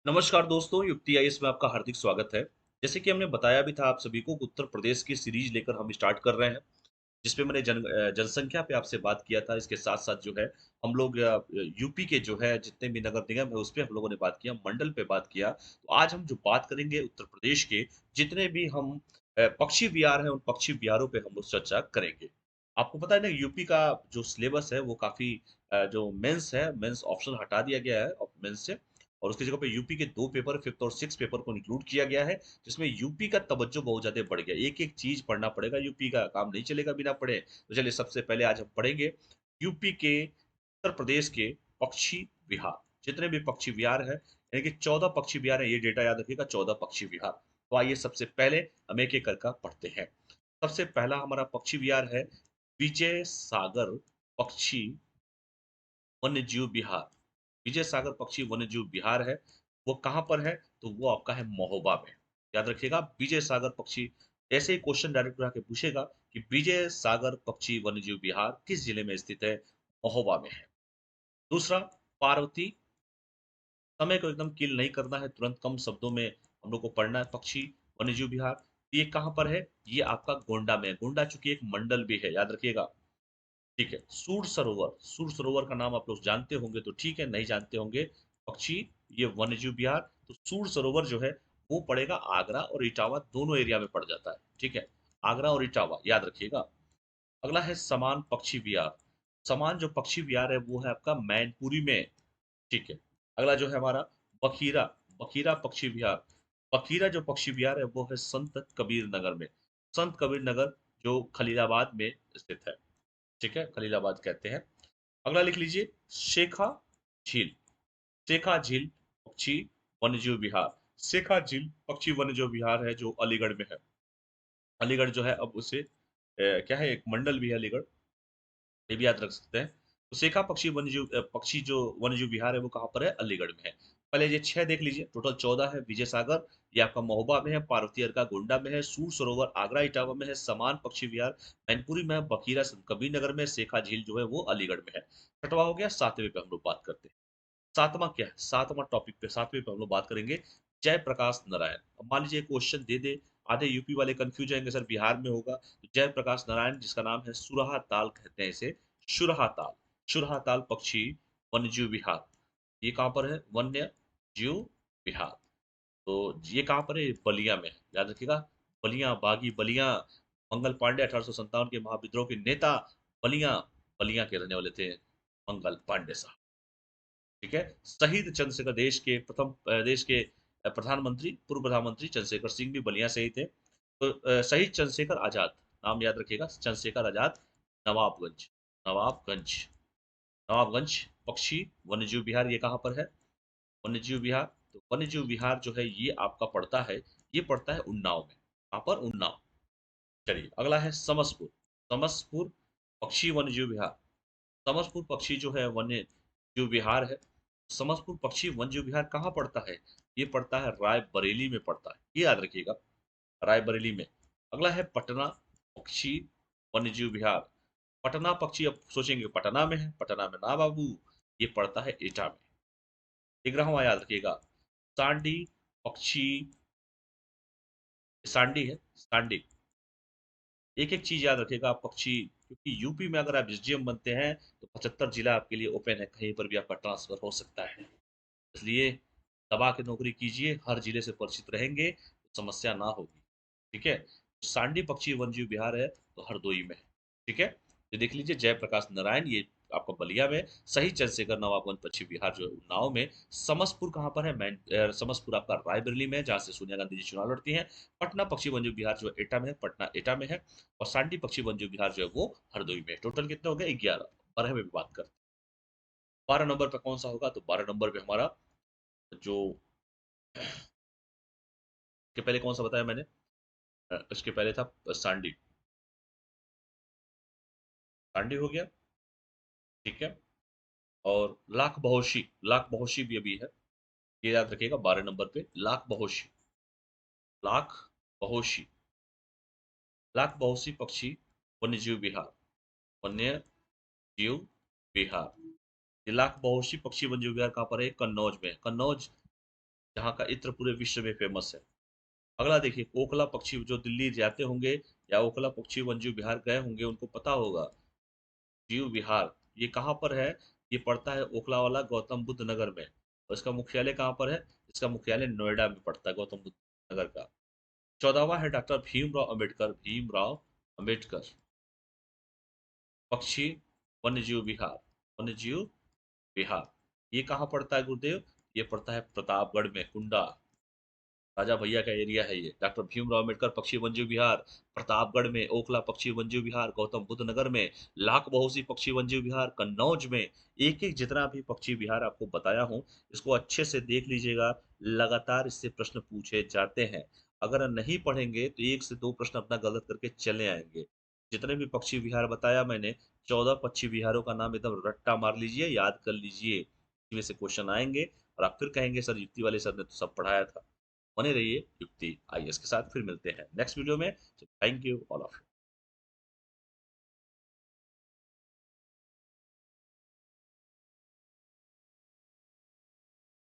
नमस्कार दोस्तों, युक्ति आईएएस में आपका हार्दिक स्वागत है। जैसे कि हमने बताया भी था आप सभी को, उत्तर प्रदेश की सीरीज लेकर हम स्टार्ट कर रहे हैं, जिसपे मैंने जनसंख्या पे आपसे बात किया था। इसके साथ-साथ जो है हम लोग यूपी के जो है जितने भी नगर निगम है उस पे हम लोगों ने बात किया, मंडल पे बात किया। तो आज हम जो बात करेंगे उत्तर प्रदेश के जितने भी हम पक्षी विहार हैं, उन पक्षी विहारों पे हम लोग चर्चा करेंगे। आपको पता है ना, यूपी का जो सिलेबस है वो काफ़ी जो मेंस है, मेंस ऑप्शन हटा दिया गया है मेंस से, और उसकी जगह पे यूपी के 2 पेपर 5th और 6th पेपर को इंक्लूड किया गया है, जिसमें यूपी का तवज्जो बहुत ज़्यादा बढ़ गया। एक-एक चीज़ पढ़ना पड़ेगा, यूपी का काम नहीं चलेगा बिना पढ़े। तो चलिए सबसे पहले आज हम पढ़ेंगे यूपी के, उत्तर प्रदेश के पक्षी विहार। जितने भी पक्षी विहार हैं, यानी कि 14 पक्षी विहार हैं, ये डेटा याद रखिएगा, 14 पक्षी विहार। तो आइए सबसे पहले हम एक-एक करके पढ़ते हैं। सबसे पहला हमारा पक्षी विहार है विजय सागर पक्षी वन्यजीव विहार। विजय सागर पक्षी वन्यजीव विहार है, वो कहाँ पर है? तो वो आपका है महोबा में। याद रखिएगा, विजय सागर पक्षी, ऐसे ही क्वेश्चन डायरेक्ट उठा के पूछेगा कि विजय सागर पक्षी वन्यजीव विहार किस जिले में स्थित है? महोबा में है। दूसरा, पार्वती, समय को एकदम किल नहीं करना है, तुरंत कम शब्दों में हम लोग को पढ़ना है। पक्षी वन्यजीव विहार, ये कहाँ पर है? ये आपका गोंडा में है। गोंडा चूंकि एक मंडल भी है, याद रखिएगा। ठीक है। सूर सरोवर का नाम आप लोग जानते होंगे तो ठीक है, नहीं जानते होंगे पक्षी, ये वन्यजीव विहार। तो सूर सरोवर जो है वो पड़ेगा आगरा और इटावा दोनों एरिया में पड़ जाता है। ठीक है, आगरा और इटावा याद रखिएगा। अगला है समान पक्षी विहार। समान जो पक्षी विहार है वो है आपका मैनपुरी में। ठीक है। अगला जो है हमारा बखीरा, बखीरा पक्षी विहार। बखीरा जो पक्षी विहार है वो है संत कबीर नगर में। संत कबीर नगर जो खलीलाबाद में स्थित है। ठीक है, खलीलाबाद कहते हैं। अगला लिख लीजिए शेखा झील। शेखा झील पक्षी वन्यजीव विहार। शेखा झील पक्षी वन्यजीव विहार है जो अलीगढ़ में है। अलीगढ़ जो है अब उसे क्या है, एक मंडल भी है अलीगढ़, ये भी याद रख सकते हैं। तो शेखा पक्षी वन्यजीव पक्षी जो वन्यजीव विहार है वो कहाँ पर है? अलीगढ़ में है। पहले ये 6 देख लीजिए, टोटल 14 है। विजय सागर ये आपका महोबा में है, पार्वती अर्का गोंडा में है, सूर सरोवर आगरा इटावा में है, समान पक्षी विहार मैनपुरी में है, बखीरा कबीर नगर में है, शेखा झील जो है वो अलीगढ़ में है। छठवां हो गया, 7वें पे हम लोग बात करते हैं। 7वां क्या है? 7वां टॉपिक पे 7वें पे हम लोग बात करेंगे जयप्रकाश नारायण। अब मान लीजिए क्वेश्चन दे दे, आधे यूपी वाले कंफ्यूज जाएंगे सर बिहार में होगा। तो जयप्रकाश नारायण, जिसका नाम है सुरहा ताल कहते हैं इसे, सुरहा ताल। सुरहा ताल पक्षी वन्यजीव विहार, ये कहाँ पर है? वन्य जीव विहार। तो ये कहाँ पर है? ये बलिया में है, याद रखिएगा। बलिया, बागी बलिया। मंगल पांडे 1857 के महाविद्रोह के नेता, बलिया, बलिया के रहने वाले थे मंगल पांडे साहब। ठीक है। शहीद चंद्रशेखर, देश के प्रथम देश के प्रधानमंत्री, पूर्व प्रधानमंत्री चंद्रशेखर सिंह भी बलिया से ही थे। तो शहीद चंद्रशेखर आजाद, नाम याद रखिएगा, चंद्रशेखर आजाद। नवाबगंज, नवाबगंज, नवाबगंज पक्षी वन्यजीव विहार, ये कहाँ पर है? वन्यजीव विहार। तो वन्यजीव विहार जो है ये आपका पड़ता है, ये पड़ता है उन्नाव में। कहाँ पर? उन्नाव। चलिए अगला है समसपुर। समसपुर पक्षी वन्यजीव विहार। समसपुर पक्षी जो है वन्य जीव विहार है। समसपुर पक्षी वन्य जीव विहार कहाँ पड़ता है? ये पड़ता है रायबरेली में पड़ता है, ये याद रखिएगा, रायबरेली में। अगला है पटना पक्षी वन्य जीव विहार। पटना पक्षी, अब सोचेंगे पटना में है, पटना में ना बाबू, ये पड़ता है एटा में। 11वां याद रखिएगा, सांडी पक्षी, सांडी है, सांडी। एक एक चीज याद रखिएगा आप, पक्षी, क्योंकि यूपी में अगर आप एसडीएम बनते हैं तो 75 जिला आपके लिए ओपन है, कहीं पर भी आपका ट्रांसफर हो सकता है। इसलिए दबा के नौकरी कीजिए, हर जिले से परिचित रहेंगे तो समस्या ना होगी। ठीक है। सांडी पक्षी वन्यजीव विहार है तो हरदोई में है। ठीक है। तो देख लीजिए जयप्रकाश नारायण, ये आपका बलिया में। सही चंद्रशेखर नवाबगंज पश्चिम बिहार जो है उन्नाव में। समसपुर कहाँ पर है? समसपुर आपका रायबरेली में है, जहाँ से सोनिया गांधी जी चुनाव लड़ती हैं। पटना पक्षी वन्यजीव विहार जो है एटा में है, पटना एटा में है। और सांडी पक्षी वन्यजीव विहार जो है वो हरदोई में है। टोटल कितने हो गए? 11। 12 में भी बात करते हैं। 12 नंबर पे कौन सा होगा? तो 12 नंबर पे हमारा जो, इसके पहले कौन सा बताया मैंने? इसके पहले था सांडी। सांडी हो गया। ठीक है। और लाख बहोशी, लाख बहोशी भी अभी है, ये याद रखिएगा 12 नंबर पे, लाख बहोशी। लाख बहोशी, लाख बहोशी पक्षी वन्यजीव विहार, वन्य जीव विहार। ये लाख बहोशी पक्षी वन्यजीव विहार कहाँ पर है? कन्नौज में है। कन्नौज जहाँ का इत्र पूरे विश्व में फेमस है। अगला देखिए, ओखला पक्षी जो दिल्ली जाते होंगे या ओखला पक्षी वन्यजीव विहार गए होंगे, उनको पता होगा जीव विहार ये कहाँ पर है। ये पड़ता है ओखला वाला गौतम बुद्ध नगर में। और इसका मुख्यालय कहाँ पर है? इसका मुख्यालय नोएडा में पड़ता है, गौतम बुद्ध नगर का। 14वां है डॉक्टर भीमराव अंबेडकर, भीमराव अंबेडकर पक्षी वन्यजीव विहार, वन्यजीव विहार ये कहाँ पड़ता है गुरुदेव? ये पड़ता है प्रतापगढ़ में, कुंडा, राजा भैया का एरिया है ये। डॉक्टर भीमराव अम्बेडकर पक्षी वन्यजीव विहार प्रतापगढ़ में, ओखला पक्षी वन्यजीव विहार गौतम बुद्ध नगर में, लाख बहोसी पक्षी वन्यजीव विहार कन्नौज में। एक एक जितना भी पक्षी विहार आपको बताया हूँ, इसको अच्छे से देख लीजिएगा। लगातार इससे प्रश्न पूछे जाते हैं। अगर नहीं पढ़ेंगे तो एक से दो प्रश्न अपना गलत करके चले आएंगे। जितने भी पक्षी विहार बताया मैंने, 14 पक्षी विहारों का नाम एकदम रट्टा मार लीजिए, याद कर लीजिए। इनमें से क्वेश्चन आएंगे और आप फिर कहेंगे सर युक्ति वाले सर ने तो सब पढ़ाया था। बने रहिए युक्ति आईएएस के साथ। फिर मिलते हैं नेक्स्ट वीडियो में। Thank you all of you.